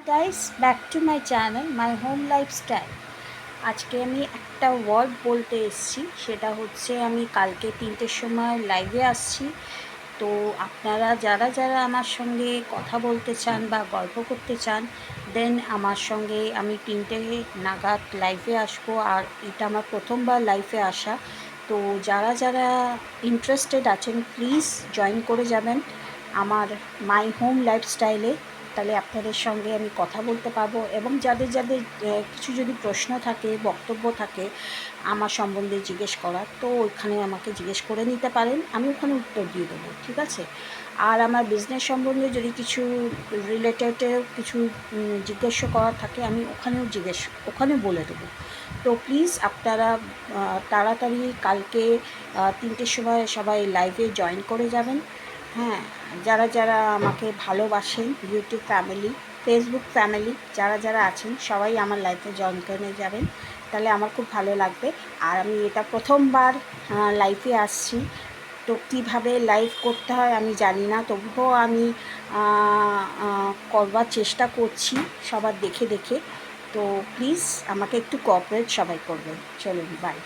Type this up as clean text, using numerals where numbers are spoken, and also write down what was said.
Guys, back to my channel my home lifestyle. আজকে আমি একটা ওয়ার্ড বলতে এসেছি, সেটা হচ্ছে আমি কালকে 3টের সময় লাইভে আসছি। তো আপনারা যারা যারা আমার সঙ্গে কথা বলতে চান বা গল্প করতে চান, দেন আমার সঙ্গে আমি 3টে নাগাদ লাইভে আসবো। আর এটা আমার প্রথমবার লাইভে আসা। তো যারা যারা ইন্টারেস্টেড আছেন প্লিজ জয়েন করে যাবেন আমার মাই হোম লাইফস্টাইলে। তাহলে আপনাদের সঙ্গে আমি কথা বলতে পারবো, এবং যাদের যাদের কিছু যদি প্রশ্ন থাকে, বক্তব্য থাকে আমার সম্বন্ধে জিজ্ঞেস করার, তো ওইখানে আমাকে জিজ্ঞেস করে নিতে পারেন, আমি ওখানে উত্তর দিয়ে দেবো, ঠিক আছে? আর আমার বিজনেস সম্বন্ধে যদি কিছু রিলেটেড কিছু জিজ্ঞেস করার থাকে, আমি ওখানেও বলে দেবো। তো প্লিজ আপনারা তাড়াতাড়ি কালকে 3টের সময় সবাই লাইভে জয়েন করে যাবেন। হ্যাঁ, যারা যারা আমাকে ভালোবাসেন, ইউটিউব ফ্যামিলি, ফেসবুক ফ্যামিলি, যারা যারা আছেন সবাই আমার লাইফে জয়েন করে যাবেন, তাহলে আমার খুব ভালো লাগবে। আর আমি এটা প্রথমবার লাইফে আসছি, তো কীভাবে লাইভ করতে হয় আমি জানি না, তবুও আমি করবার চেষ্টা করছি সবার দেখে দেখে। তো প্লিজ আমাকে একটু কোঅপারেট সবাই করবেন। চলুন, বাই।